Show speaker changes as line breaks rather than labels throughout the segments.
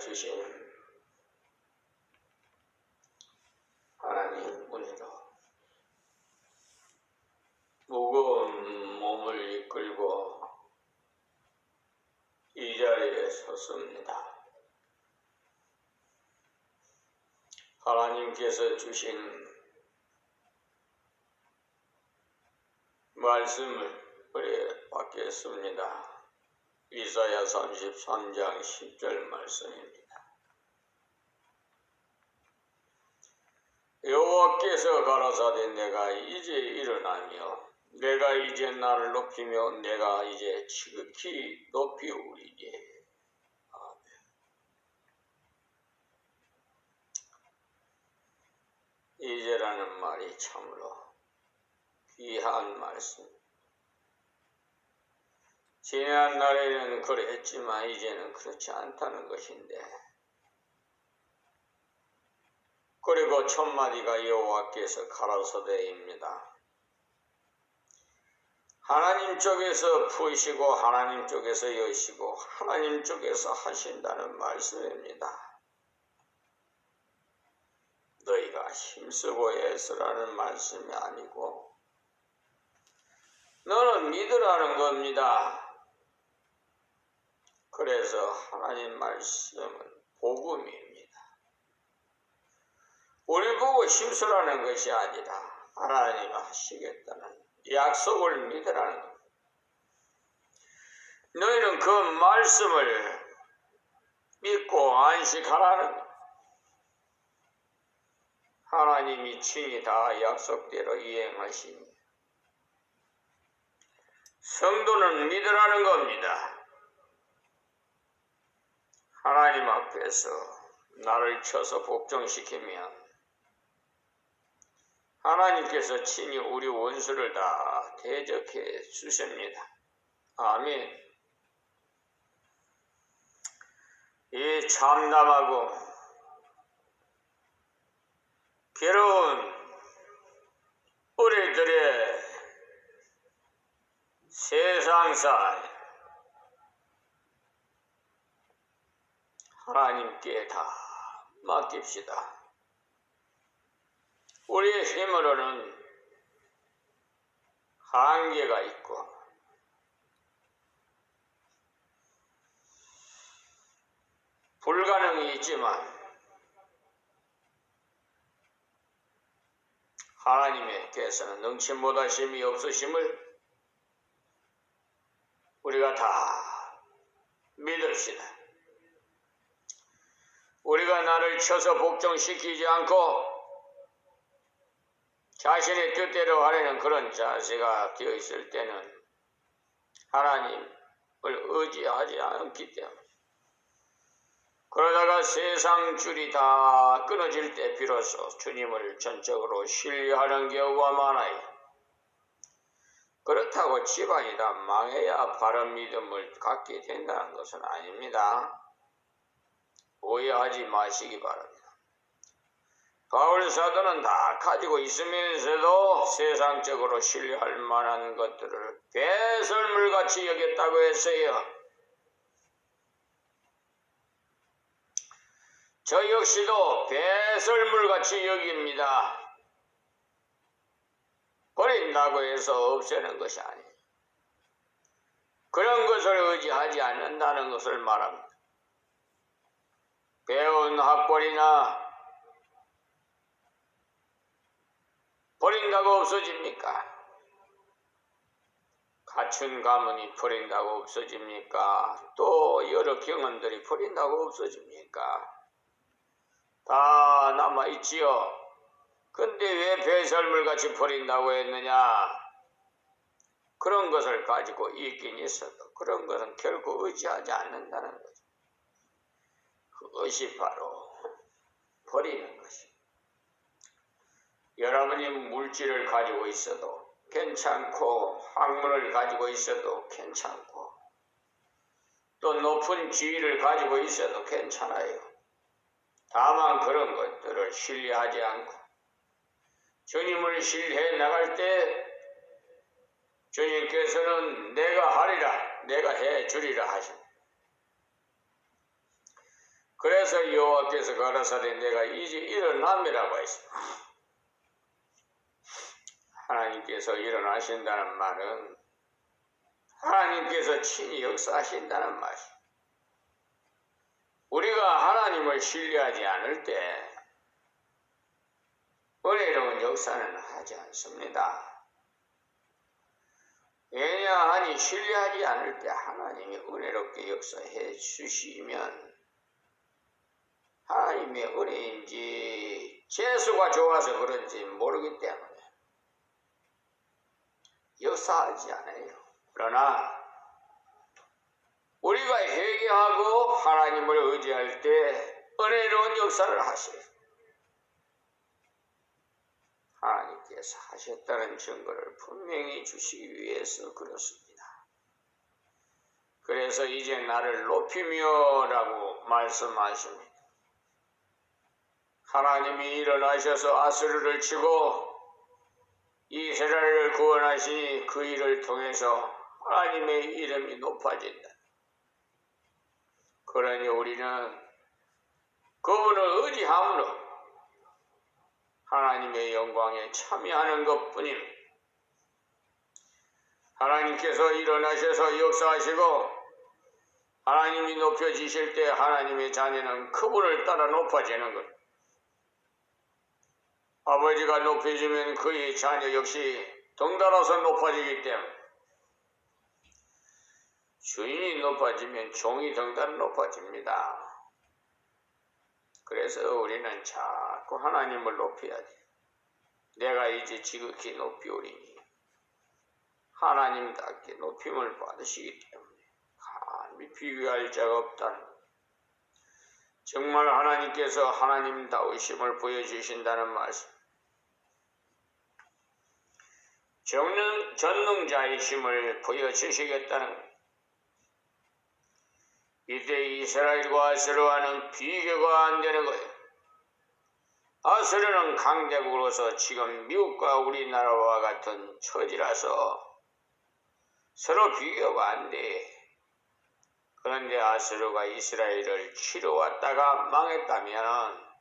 주신 하나님 은혜로 무거운 몸을 이끌고 이 자리에 섰습니다. 하나님께서 주신 말씀을 우리 받겠습니다. 이사야 33장 10절 말씀입니다. 여호와께서 가라사대 내가 이제 일어나며 내가 이제 나를 높이며 내가 이제 지극히 높이우리니. 아멘. 이제라는 말이 참으로 귀한 말씀. 지난 날에는 그랬지만 이제는 그렇지 않다는 것인데, 그리고 첫마디가 여호와께서 가라사대입니다. 하나님 쪽에서 푸시고 하나님 쪽에서 여시고 하나님 쪽에서 하신다는 말씀입니다. 너희가 힘쓰고 애쓰라는 말씀이 아니고 너는 믿으라는 겁니다. 그래서 하나님 말씀은 복음입니다. 우리 보고 힘쓰라는 것이 아니라 하나님이 하시겠다는 약속을 믿으라는 겁니다. 너희는 그 말씀을 믿고 안식하라는 겁니다. 하나님이 친히 다 약속대로 이행하시니 성도는 믿으라는 겁니다. 하나님 앞에서 나를 쳐서 복종시키면 하나님께서 친히 우리 원수를 다 대적해 주십니다. 아멘. 이 참담하고 괴로운 우리들의 세상살 하나님께 다 맡깁시다. 우리의 힘으로는 한계가 있고 불가능이 있지만 하나님께서는 능치 못하심이 없으심을 우리가 다 믿읍시다. 우리가 나를 쳐서 복종시키지 않고 자신의 뜻대로 하려는 그런 자세가 되어 있을 때는 하나님을 의지하지 않기 때문에, 그러다가 세상 줄이 다 끊어질 때 비로소 주님을 전적으로 신뢰하는 경우가 많아요. 그렇다고 집안이 다 망해야 바른 믿음을 갖게 된다는 것은 아닙니다. 오해하지 마시기 바랍니다. 바울 사도는 다 가지고 있으면서도 세상적으로 신뢰할 만한 것들을 배설물같이 여겼다고 했어요. 저 역시도 배설물같이 여깁니다. 버린다고 해서 없애는 것이 아니에요. 그런 것을 의지하지 않는다는 것을 말합니다. 배운 학벌이나 버린다고 없어집니까? 갖춘 가문이 버린다고 없어집니까? 또 여러 경험들이 버린다고 없어집니까? 다 남아있지요. 근데 왜 배설물같이 버린다고 했느냐? 그런 것을 가지고 있긴 있어도 그런 것은 결코 의지하지 않는다는 거죠. 그것이 바로 버리는 것입니다. 여러분이 물질을 가지고 있어도 괜찮고 학문을 가지고 있어도 괜찮고 또 높은 지위를 가지고 있어도 괜찮아요. 다만 그런 것들을 신뢰하지 않고 주님을 신뢰해 나갈 때 주님께서는 내가 하리라, 내가 해 주리라 하십니다. 그래서 여호와께서 가라사대 내가 이제 일어남이라고 했습니다. 하나님께서 일어나신다는 말은 하나님께서 친히 역사하신다는 말이에요. 우리가 하나님을 신뢰하지 않을 때 은혜로운 역사는 하지 않습니다. 왜냐하니 신뢰하지 않을 때 하나님이 은혜롭게 역사해 주시면 하나님의 은혜인지 재수가 좋아서 그런지 모르기 때문에 역사하지 않아요. 그러나 우리가 회개하고 하나님을 의지할 때 은혜로운 역사를 하셔요. 하나님께서 하셨다는 증거를 분명히 주시기 위해서 그렇습니다. 그래서 이제 나를 높이며 라고 말씀하십니다. 하나님이 일어나셔서 아수르를 치고 이스라엘을 구원하시니 그 일을 통해서 하나님의 이름이 높아진다. 그러니 우리는 그분을 의지함으로 하나님의 영광에 참여하는 것뿐입니다. 하나님께서 일어나셔서 역사하시고 하나님이 높여지실 때 하나님의 자녀는 그분을 따라 높아지는 것. 아버지가 높여지면 그의 자녀 역시 덩달아서 높아지기 때문에 주인이 높아지면 종이 덩달아 높아집니다. 그래서 우리는 자꾸 하나님을 높여야 돼. 내가 이제 지극히 높이오리니 하나님답게 높임을 받으시기 때문에 감히 비교할 자가 없다는 것. 정말 하나님께서 하나님다우심을 보여주신다는 말씀. 전능자이심을 보여주시겠다는 것. 이때 이스라엘과 아수르와는 비교가 안 되는 거예요. 아수르는 강대국으로서 지금 미국과 우리나라와 같은 처지라서 서로 비교가 안 돼. 그런데 아수르가 이스라엘을 치러왔다가 망했다면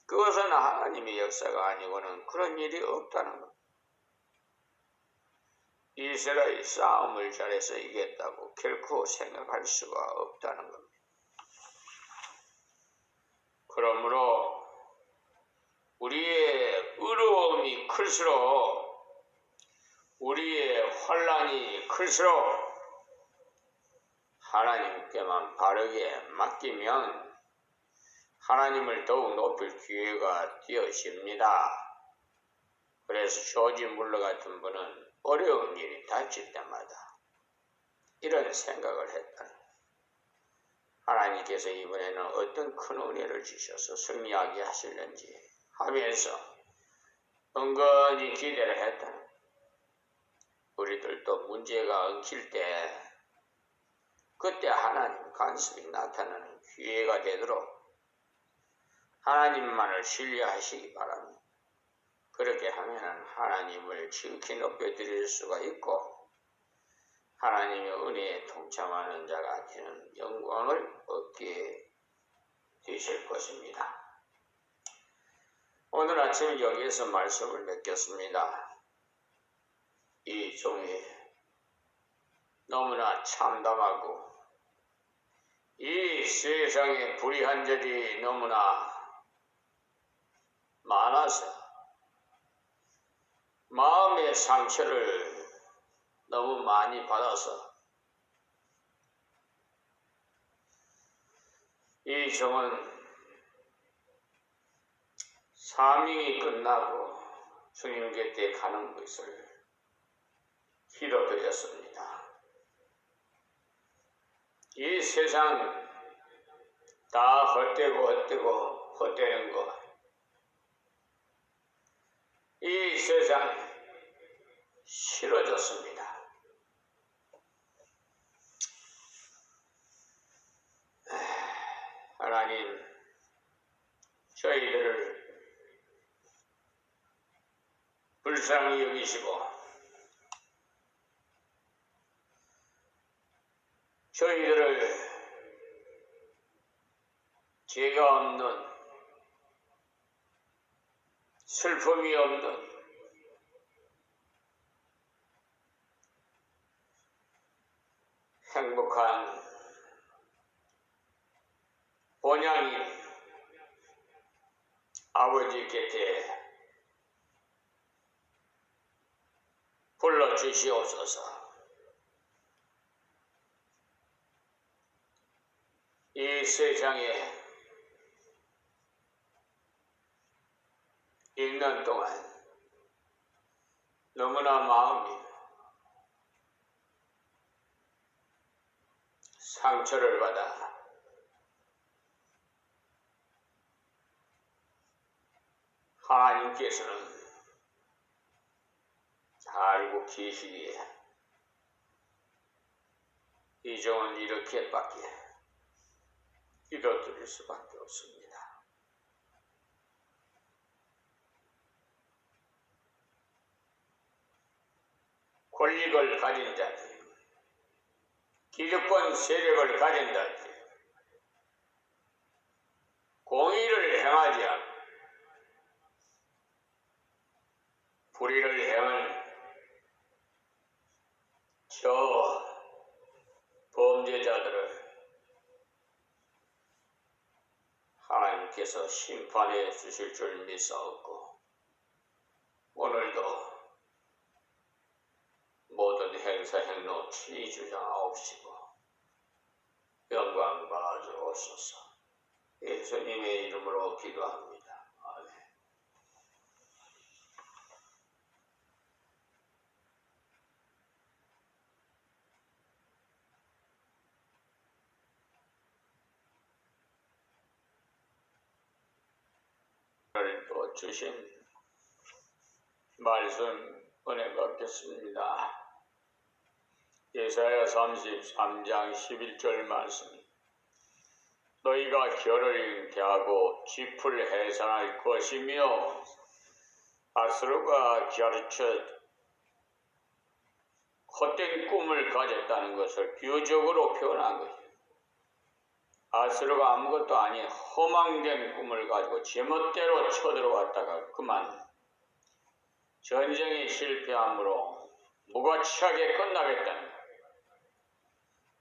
그것은 하나님의 역사가 아니고는 그런 일이 없다는 것. 이스라엘 싸움을 잘해서 이겼다고 결코 생각할 수가 없다는 겁니다. 그러므로 우리의 의로움이 클수록 우리의 환난이 클수록 하나님께만 바르게 맡기면 하나님을 더욱 높일 기회가 되어집니다. 그래서 조지 물러 같은 분은 어려운 일이 닥칠 때마다 이런 생각을 했다. 하나님께서 이번에는 어떤 큰 은혜를 주셔서 승리하게 하실는지 하면서 은근히 기대를 했다. 우리들도 문제가 엉킬 때 그때 하나님 간섭이 나타나는 기회가 되도록 하나님만을 신뢰하시기 바랍니다. 그렇게 하면 하나님을 지극히 높여드릴 수가 있고 하나님의 은혜에 동참하는 자가 되는 영광을 얻게 되실 것입니다. 오늘 아침 여기에서 말씀을 맺겠습니다. 이 종이 너무나 참담하고 이 세상에 불의한 절이 너무나 많아서 마음의 상처를 너무 많이 받아서 이 종은 사명이 끝나고 주님 곁에 가는 것을 기도드렸습니다. 이 세상 다 헛되고 헛되는 것, 이 세상 싫어졌습니다. 하나님, 저희들을 불쌍히 여기시고 저희들을 죄가 없는, 슬픔이 없는 행복한 본향인 아버지 곁에 불러주시옵소서. 이 세상에 있는 동안 너무나 마음이 상처를 받아 하나님께서는 알고 계시기에 이 종은 이렇게밖에 기도드릴 수밖에 없습니다. 권력을 가진 자들, 기득권 세력을 가진 자들, 공의를 행하지 않고 불의를 행할 저 범죄자들을 하나님께서 심판해 주실 줄 믿사옵고 오늘도 모든 행사 행로 친히 주장하옵시고 영광 받아주옵소서. 예수님의 이름으로 기도합니다. 아멘. 오늘 또 주신 말씀 은혜 받겠습니다. 예사야 33장 11절 말씀. 너희가 결을 잉태하고 짚을 해산할 것이며 아수르가 가르쳐 헛된 꿈을 가졌다는 것을 비유적으로 표현한 것이에요. 아수르가 아무것도 아닌 허망된 꿈을 가지고 제멋대로 쳐들어왔다가 그만 전쟁이 실패함으로 무가치하게 끝나겠다는 거예요.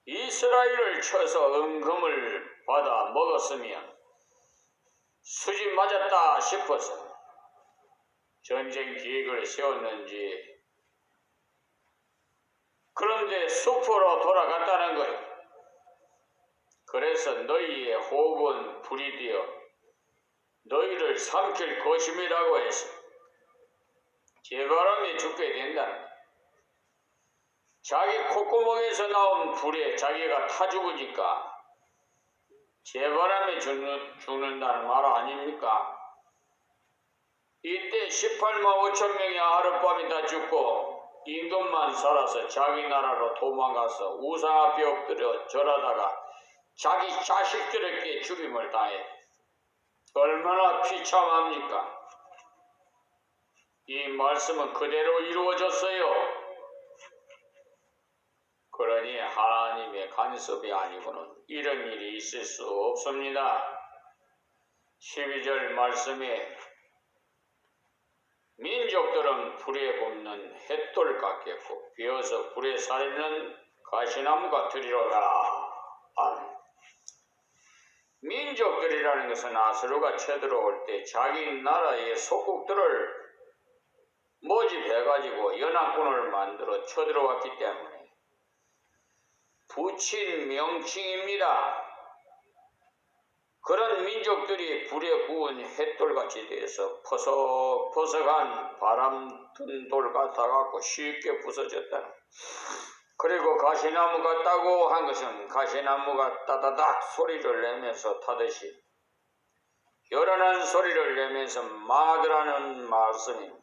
이스라엘을 쳐서 은금을 받아 먹었으면 수지 맞았다 싶어서 전쟁 계획을 세웠는지 그런데 숲으로 돌아갔다는 거예요. 그래서 너희의 호흡은 불이 되어 너희를 삼킬 것임이라고 해서 재바람에 죽게 된다는 거예요. 자기 콧구멍에서 나온 불에 자기가 타 죽으니까 재바람에 죽는다는 말 아닙니까? 이때 18만 5천 명이 하룻밤에 다 죽고 임금만 살아서 자기 나라로 도망가서 우상 앞에 엎드려 절하다가 자기 자식들에게 죽임을 당해 얼마나 비참합니까? 이 말씀은 그대로 이루어졌어요. 그러니 하나님의 간섭이 아니고는 이런 일이 있을 수 없습니다. 12절 말씀에 민족들은 불에 굽는 햇돌 같겠고 비어서 불에 살리는 가시나무 같으리로다. 아멘. 민족들이라는 것은 아수르가 쳐들어올 때 자기 나라의 속국들을 모집해가지고 연합군을 만들어 쳐들어왔기 때문에 붙인 명칭입니다. 그런 민족들이 불에 구운 햇돌같이 돼서 퍼석퍼석한 바람 든 돌 같아갖고 쉽게 부서졌다. 그리고 가시나무 같다고 한 것은 가시나무가 따다닥 소리를 내면서 타듯이 요란한 소리를 내면서 망하더라는 말씀입니다.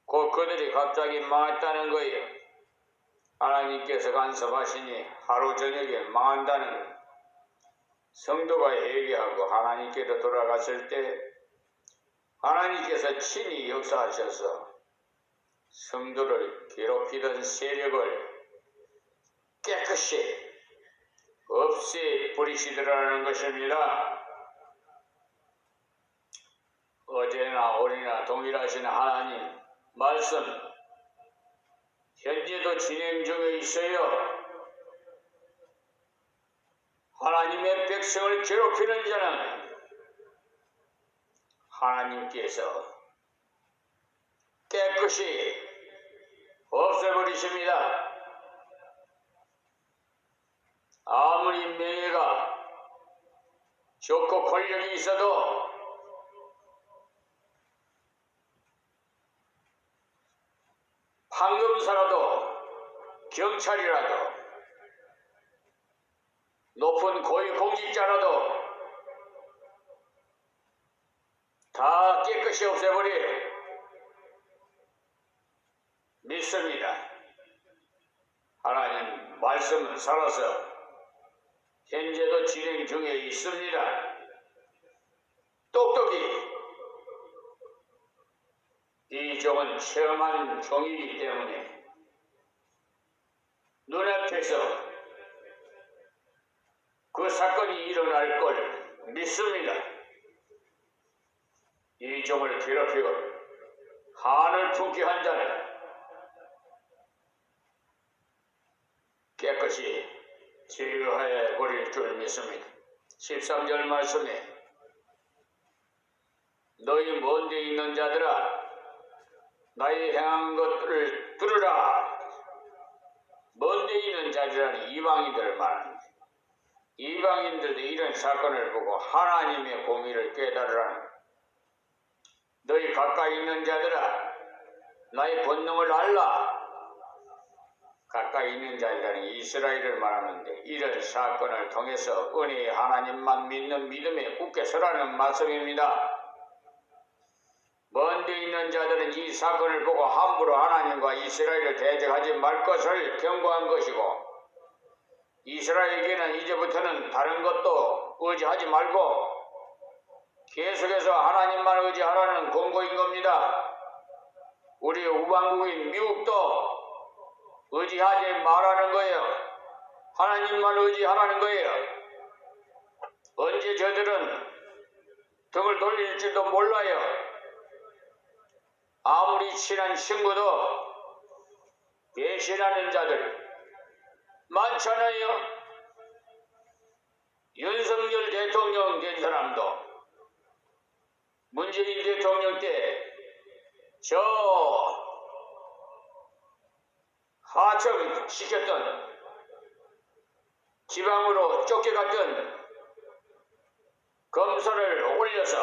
곧 그들이 갑자기 망했다는 거예요. 하나님께서 간섭하시니 하루 저녁에 망한다는 거예요. 성도가 회개하고 하나님께로 돌아갔을 때 하나님께서 친히 역사하셔서 성도를 괴롭히던 세력을 깨끗이 없애버리시더라는 것입니다. 어제나 오늘이나 동일하신 하나님 말씀 현재도 진행 중에 있어요. 하나님의 백성을 괴롭히는 자는 하나님께서 깨끗이 없애버리십니다. 아무리 명예가 좋고 권력이 있어도 판검사라도 경찰이라도 높은 고위공직자라도 다 깨끗이 없애버려 믿습니다. 하나님 말씀은 살아서 현재도 진행 중에 있습니다. 똑똑히 이 종은 체험한 종이기 때문에 눈앞에서 그 사건이 일어날 걸 믿습니다. 이 종을 괴롭히고 한을 품게 한 자는 깨끗이 제거해 버릴 줄 믿습니다. 13절 말씀에 너희 먼데 있는 자들아 나의 행한 것들을 들으라. 먼데 있는 자들은 이방인들을 말합니다. 이방인들도 이런 사건을 보고 하나님의 공의를 깨달으라는 너희 가까이 있는 자들아 나의 권능을 알라. 가까이 있는 자들은 이스라엘을 말하는데 이런 사건을 통해서 은혜의 하나님만 믿는 믿음에 굳게 서라는 말씀입니다. 먼데 있는 자들은 이 사건을 보고 함부로 하나님과 이스라엘을 대적하지 말 것을 경고한 것이고 이스라엘에게는 이제부터는 다른 것도 의지하지 말고 계속해서 하나님만 의지하라는 권고인 겁니다. 우리 우방국인 미국도 의지하지 말라는 거예요. 하나님만 의지하라는 거예요. 언제 저들은 등을 돌릴지도 몰라요. 아무리 친한 친구도 배신하는 자들 많잖아요. 윤석열 대통령 된 사람도 문재인 대통령 때 저 하청 시켰던 지방으로 쫓겨갔던 검사를 올려서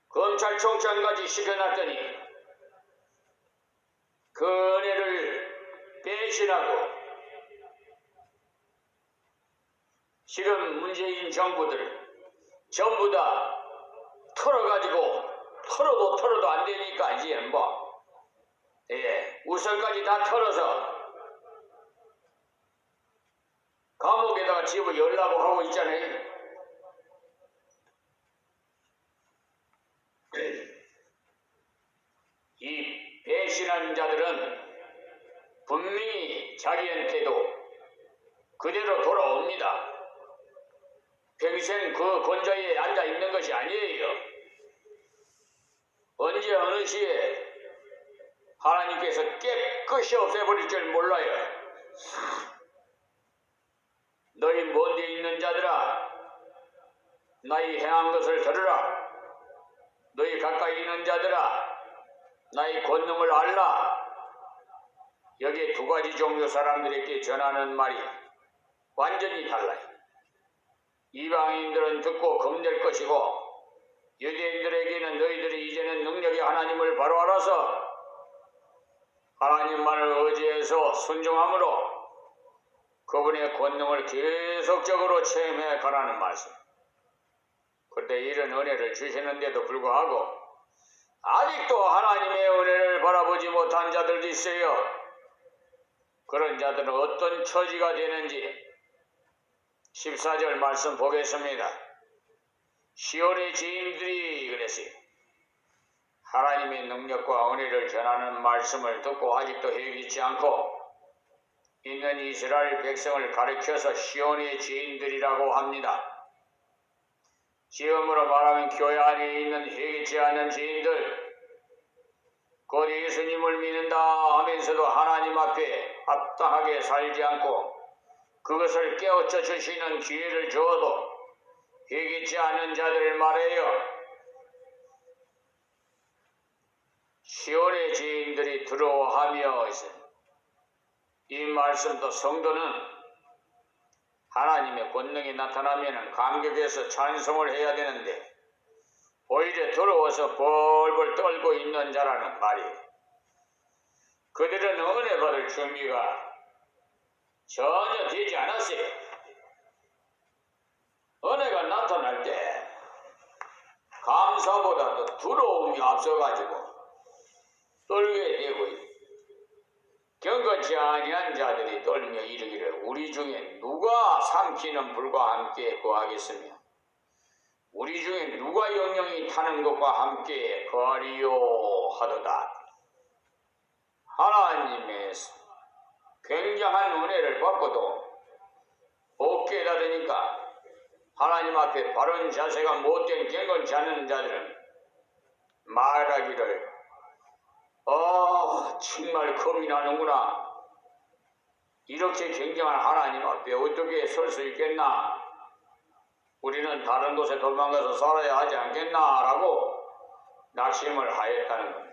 검찰총장까지 시켜놨더니 그 은혜를 배신하고 지금 문재인 정부들 전부 다 털어가지고 털어도 안 되니까 이제 우선까지 다 털어서 감옥에다가 집어 열라고 하고 있잖아요. 이 배신한 자들은 분명히 자기한테도 그대로 돌아옵니다. 평생 그 권좌에 앉아 있는 것이 아니에요. 언제 어느 시에 하나님께서 깨끗이 없애버릴 줄 몰라요. 너희 먼데 있는 자들아 나의 행한 것을 들으라. 너희 가까이 있는 자들아 나의 권능을 알라. 여기에 두 가지 종류 사람들에게 전하는 말이 완전히 달라요. 이방인들은 듣고 겁낼 것이고 유대인들에게는 너희들이 이제는 능력의 하나님을 바로 알아서 하나님만을 의지해서 순종함으로 그분의 권능을 계속적으로 체험해 가라는 말씀. 그런데 이런 은혜를 주시는데도 불구하고 아직도 하나님의 은혜를 바라보지 못한 자들도 있어요. 그런 자들은 어떤 처지가 되는지 14절 말씀 보겠습니다. 시온의 지인들이 그랬어요. 하나님의 능력과 은혜를 전하는 말씀을 듣고 아직도 회개치 않고 있는 이스라엘 백성을 가리켜서 시온의 죄인들이라고 합니다. 지금으로 말하면 교회 안에 있는 회개치 않는 죄인들, 곧 예수님을 믿는다 하면서도 하나님 앞에 합당하게 살지 않고 그것을 깨우쳐 주시는 기회를 주어도 회개치 않는 자들을 말해요. 시온의 죄인들이 두려워하며 이 말씀도 성도는 하나님의 권능이 나타나면 감격해서 찬송을 해야 되는데 오히려 두려워서 벌벌 떨고 있는 자라는 말이에요. 그들은 은혜 받을 준비가 전혀 되지 않았어요. 은혜가 나타날 때 감사보다도 두려움이 앞서가지고 떨게 되고 경건치 아니한 자들이 떨며 이르기를 우리 중에 누가 삼키는 불과 함께 거하겠으며 우리 중에 누가 영영이 타는 것과 함께 거하리요 하도다. 하나님의 굉장한 은혜를 받고도 못 깨달으니까 하나님 앞에 바른 자세가 못된 경건치 않은 자들은 말하기를 정말 겁이 나는구나. 이렇게 굉장한 하나님 앞에 어떻게 설 수 있겠나? 우리는 다른 곳에 도망가서 살아야 하지 않겠나? 라고 낙심을 하였다는 겁니다.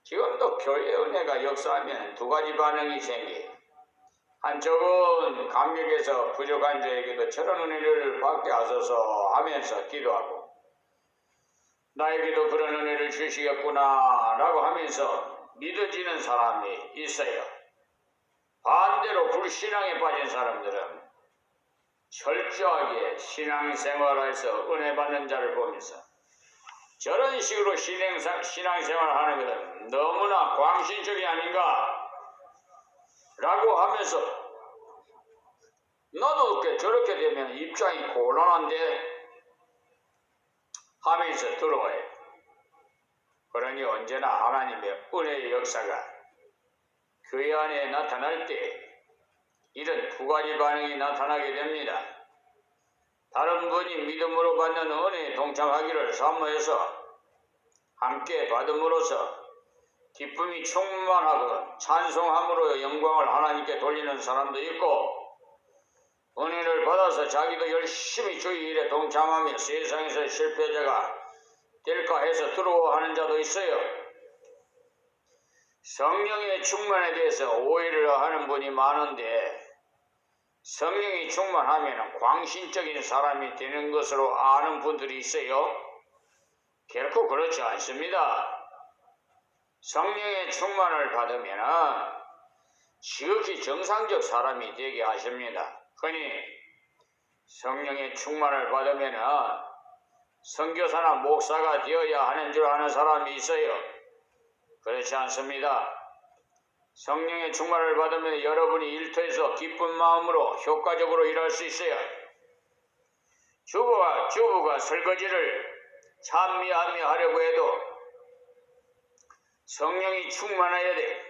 지금도 교회 은혜가 역사하면 두 가지 반응이 생겨요. 한쪽은 감격해서 부족한 자에게도 저런 은혜를 받게 하소서 하면서 기도하고 나에게도 그런 은혜를 주시겠구나 라고 하면서 믿어지는 사람이 있어요. 반대로 불신앙에 빠진 사람들은 철저하게 신앙생활에서 은혜 받는 자를 보면서 저런 식으로 신앙생활을 하는 것은 너무나 광신적이 아닌가 라고 하면서 나도 저렇게 되면 입장이 곤란한데 하면서 들어와요. 그러니 언제나 하나님의 은혜의 역사가 교회 안에 나타날 때 이런 두 가지 반응이 나타나게 됩니다. 다른 분이 믿음으로 받는 은혜에 동참하기를 사모해서 함께 받음으로써 기쁨이 충만하고 찬송함으로 영광을 하나님께 돌리는 사람도 있고 은혜를 받아서 자기도 열심히 주의 일에 동참하며 세상에서 실패자가 될까 해서 두려워하는 자도 있어요. 성령의 충만에 대해서 오해를 하는 분이 많은데 성령이 충만하면 광신적인 사람이 되는 것으로 아는 분들이 있어요. 결코 그렇지 않습니다. 성령의 충만을 받으면 지극히 정상적 사람이 되게 하십니다. 흔히 성령의 충만을 받으면 선교사나 목사가 되어야 하는 줄 아는 사람이 있어요. 그렇지 않습니다. 성령의 충만을 받으면 여러분이 일터에서 기쁜 마음으로 효과적으로 일할 수 있어요. 주부가 설거지를 찬미하며 하려고 해도 성령이 충만해야 돼.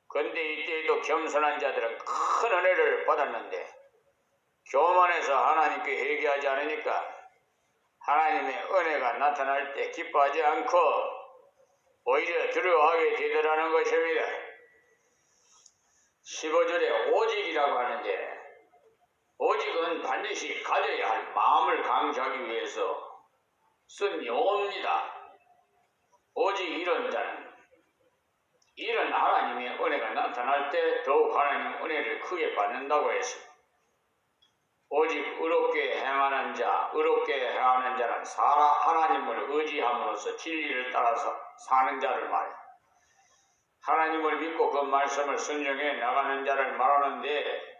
근데 이때에도 겸손한 자들은 큰 은혜를 받았는데 교만해서 하나님께 회개하지 않으니까 하나님의 은혜가 나타날 때 기뻐하지 않고 오히려 두려워하게 되더라는 것입니다. 15절에 오직이라고 하는데 오직은 반드시 가져야 할 마음을 강조하기 위해서 쓴 용어입니다. 오직 이런 자는 이런 하나님의 은혜가 나타날 때 더욱 하나님 은혜를 크게 받는다고 했습니다. 오직 의롭게 행하는 자는 하나님을 의지함으로써 진리를 따라서 사는 자를 말해. 하나님을 믿고 그 말씀을 순종해 나가는 자를 말하는데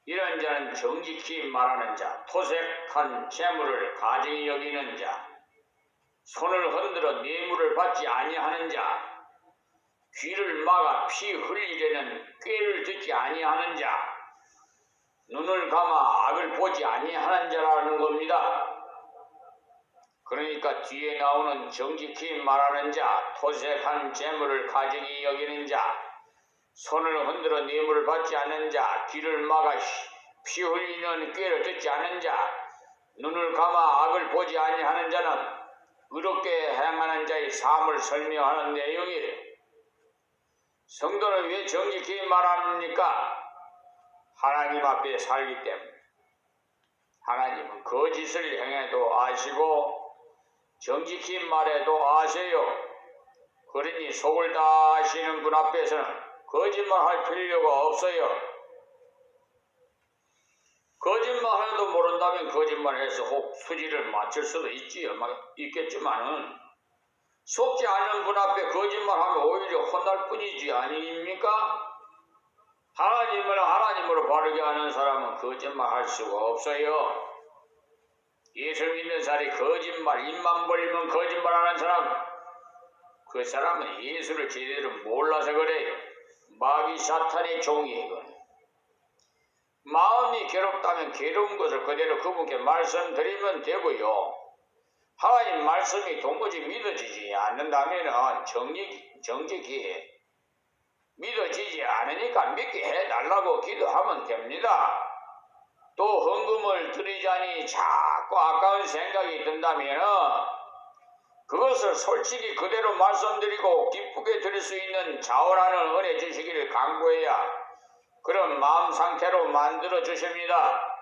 이런 자는 정직히 말하는 자, 토색한 재물을 가증히 여기는 자, 손을 흔들어 뇌물을 받지 아니하는 자, 귀를 막아 피 흘리려는 꾀를 듣지 아니하는 자, 눈을 감아 악을 보지 아니하는 자라는 겁니다. 그러니까 뒤에 나오는 정직히 말하는 자, 토색한 재물을 가증히 여기는 자, 손을 흔들어 뇌물을 받지 않는 자, 귀를 막아 피 흘리는 꾀를 듣지 않는 자, 눈을 감아 악을 보지 아니하는 자는 의롭게 행하는 자의 삶을 설명하는 내용이래. 성도는 왜 정직히 말합니까? 하나님 앞에 살기 때문에. 하나님은 거짓을 행해도 아시고 정직히 말해도 아세요. 그러니 속을 다 아시는 분 앞에서는 거짓말할 필요가 없어요. 거짓말해도 모른다면 거짓말해서 혹 수지를 맞출 수도 있겠지만은 속지 않는 분 앞에 거짓말하면 오히려 혼날 뿐이지 아닙니까? 하나님을 하나님으로 바르게 하는 사람은 거짓말할 수가 없어요. 예수 믿는 사람이 거짓말, 입만 벌리면 거짓말하는 사람, 그 사람은 예수를 제대로 몰라서 그래요. 마귀 사탄의 종이에요. 마음이 괴롭다면 괴로운 것을 그대로 그분께 말씀드리면 되고요. 하나님 말씀이 도무지 믿어지지 않는다면 정직히 믿어지지 않으니까 믿게 해달라고 기도하면 됩니다. 또 헌금을 드리자니 자꾸 아까운 생각이 든다면 그것을 솔직히 그대로 말씀드리고 기쁘게 드릴 수 있는 자원하는 은혜 주시기를 간구해야 그런 마음 상태로 만들어 주십니다.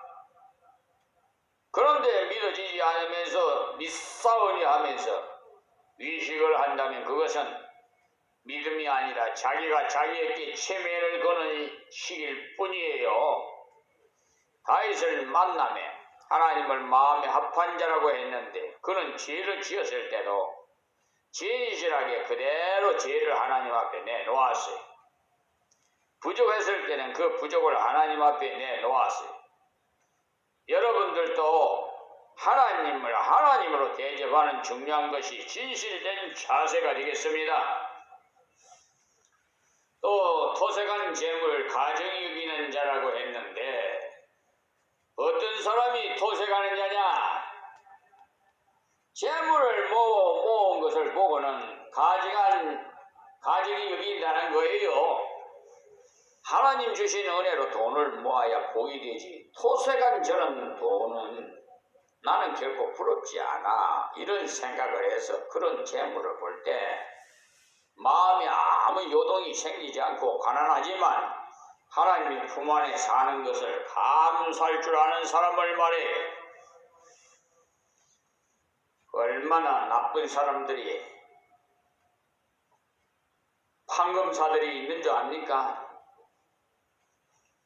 그런데 믿어지지 않으면서 믿사오니 하면서 위식을 한다면 그것은 믿음이 아니라 자기가 자기에게 체면을 거는 시기일 뿐이에요. 다윗을 만나며 하나님을 마음에 합한 자라고 했는데 그는 죄를 지었을 때도 진실하게 그대로 죄를 하나님 앞에 내놓았어요. 부족했을 때는 그 부족을 하나님 앞에 내놓았어요. 여러분들도 하나님을 하나님으로 대접하는 중요한 것이 진실된 자세가 되겠습니다. 또 토색한 재물 가정이 여기는 자라고 했는데 어떤 사람이 토색하는 자냐? 재물을 모은 것을 보고는 가정이 여긴다는 거예요. 하나님 주신 은혜로 돈을 모아야 복이 되지. 토색한 저런 돈은 나는 결코 부럽지 않아. 이런 생각을 해서 그런 재물을 볼 때 마음에 아무 요동이 생기지 않고 가난하지만 하나님의 품 안에 사는 것을 감사할 줄 아는 사람을 말해. 얼마나 나쁜 사람들이 판검사들이 있는 줄 압니까?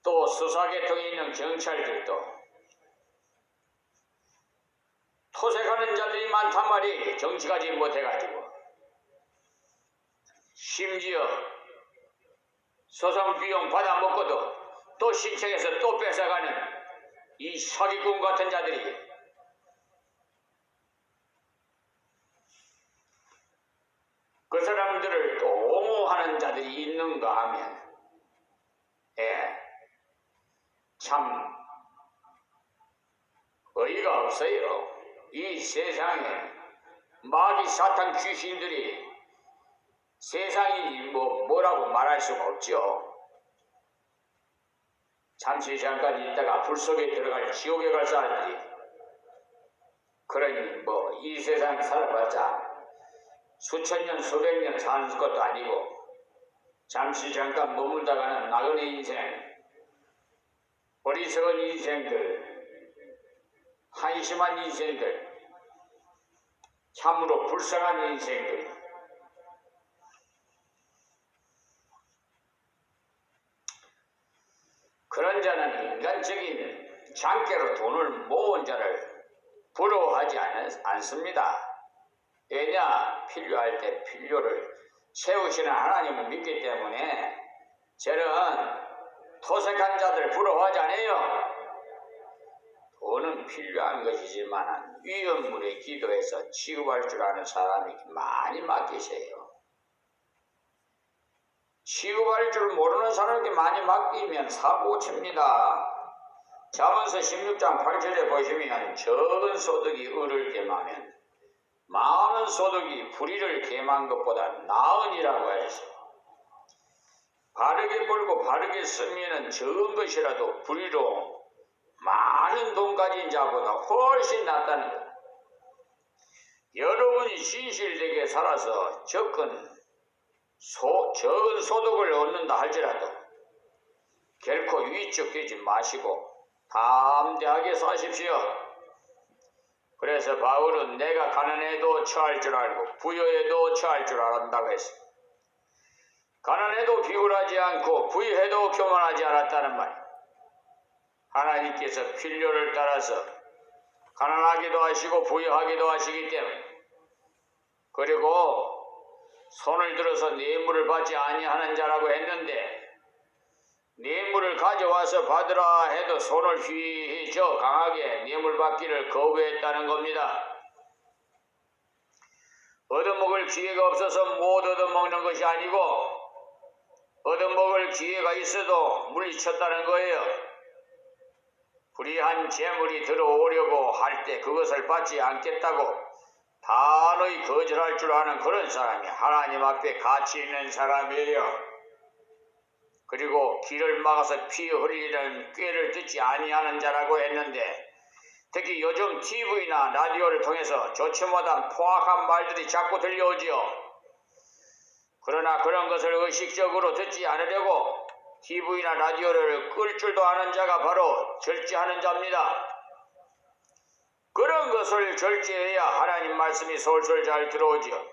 또 수사계통에 있는 경찰들도 토색하는 자들이 많단 말이에요. 정치가지 못해가지고. 심지어 소송 비용 받아먹고도 또 신청해서 또 뺏어가는 이 사기꾼 같은 자들이 그 사람들을 또 옹호하는 자들이 있는가 하면 참 어이가 없어요. 이 세상에 마귀 사탄 귀신들이 세상이 뭐라고 말할 수가 없죠. 잠시 잠깐 있다가 불 속에 들어갈 지옥에 갈 사람들이 그러니 이 세상 살아봤자 수천 년 수백 년 사는 것도 아니고 잠시 잠깐 머물다가는 나그네 인생, 어리석은 인생들, 한심한 인생들, 참으로 불쌍한 인생들, 그런 자는 인간적인 장깨로 돈을 모은 자를 부러워하지 않습니다. 왜냐? 필요할 때 필요를 채우시는 하나님을 믿기 때문에 저는 토색한 자들 부러워하지 않아요. 돈은 필요한 것이지만 위험물에 기도해서 취급할 줄 아는 사람이 많이 맡기세요. 취급할 줄 모르는 사람에게 많이 맡기면 사고 칩니다. 잠언서 16장 8절에 보시면 적은 소득이 을을 겸하면 많은 소득이 불의를 겸한 것보다 나으니라고 하셨어요. 바르게 벌고 바르게 쓰면은 적은 것이라도 불의로 많은 돈 가진 자보다 훨씬 낫다는 것. 여러분이 진실되게 살아서 적은 소득을 얻는다 할지라도 결코 위축되지 마시고 담대하게 사십시오. 그래서 바울은 내가 가난해도 처할 줄 알고 부유해도 처할 줄 알았다고 했습니다. 가난해도 비굴하지 않고 부유해도 교만하지 않았다는 말. 하나님께서 필요를 따라서 가난하기도 하시고 부유하기도 하시기 때문에, 그리고 손을 들어서 뇌물을 받지 아니하는 자라고 했는데 뇌물을 가져와서 받으라 해도 손을 휘저 강하게 뇌물 받기를 거부했다는 겁니다. 얻어먹을 기회가 없어서 못 얻어먹는 것이 아니고 얻어먹을 기회가 있어도 물리쳤다는 거예요. 불의한 재물이 들어오려고 할 때 그것을 받지 않겠다고 단호히 거절할 줄 아는 그런 사람이 하나님 앞에 가치 있는 사람이에요. 그리고 길을 막아서 피 흘리는 꾀를 듣지 아니하는 자라고 했는데, 특히 요즘 TV나 라디오를 통해서 좋지 못한 포악한 말들이 자꾸 들려오지요. 그러나 그런 것을 의식적으로 듣지 않으려고 TV나 라디오를 끌 줄도 아는 자가 바로 절제하는 자입니다. 그런 것을 절제해야 하나님 말씀이 솔솔 잘 들어오지요.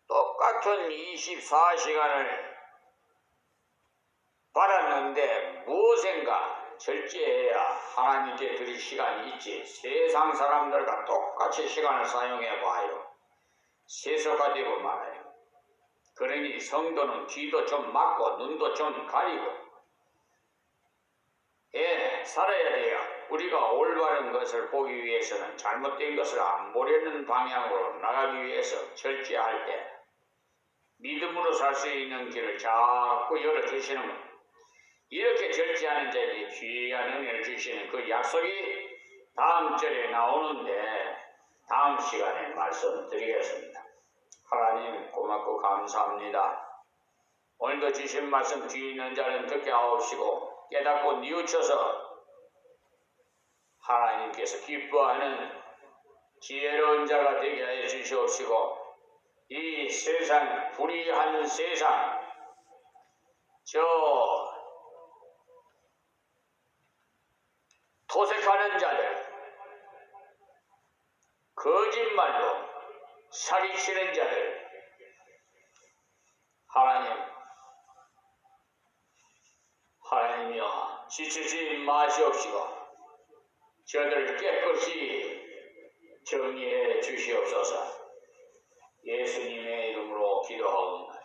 똑같은 24시간을 받았는데 무엇인가 절제해야 하나님께 드릴 시간이 있지. 세상 사람들과 똑같이 시간을 사용해 봐요. 세속화 되고 말아요. 그러니 성도는 귀도 좀 막고 눈도 좀 가리고 살아야 돼요. 우리가 올바른 것을 보기 위해서는 잘못된 것을 안 보려는 방향으로 나가기 위해서 절제할 때 믿음으로 살 수 있는 길을 자꾸 열어주시는 것. 이렇게 절제하는 자에게 귀한 은혜를 주시는 그 약속이 다음 절에 나오는데 다음 시간에 말씀드리겠습니다. 하나님 고맙고 감사합니다. 오늘도 주신 말씀 뒤에 있는 자는 듣게 하옵시고 깨닫고 뉘우쳐서 하나님께서 기뻐하는 지혜로운 자가 되게 해 주시옵시고, 이 세상, 불의한 세상, 토색하는 자들, 거짓말로 사기치는 자들, 하나님이여 지치지 마시옵시고 저들을 깨끗이 정리해 주시옵소서. 예수님의 이름으로 기도하옵나이다.